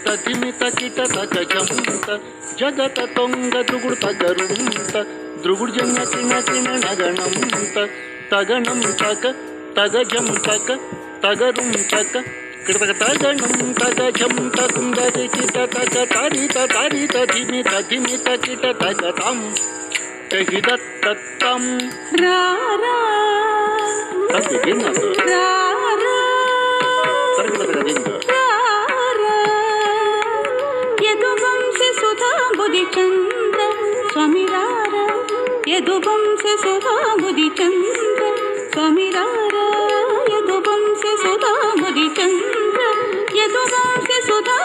తదిమిత కిట తగజంత జగత తొంగ దుగుడు తగరుంత దృగుడు జంగ కిణ కిణ నగణంత తగణం తగ తగజం తగ తగరుం తగ కిటక తగణం తగజం తగుందరి కిట తగ తరిత తరిత ధిమిత ధిమిత కిట తగతం తహిదత్తం రారా రారా యదువంశి సుధాంబుది చంద్ర స్వామి రారా యదువంశి సుధాంబుది చంద్ర స్వామి రారా యదువంశి సుధాంబుది చంద్ర యదువంశి సుధా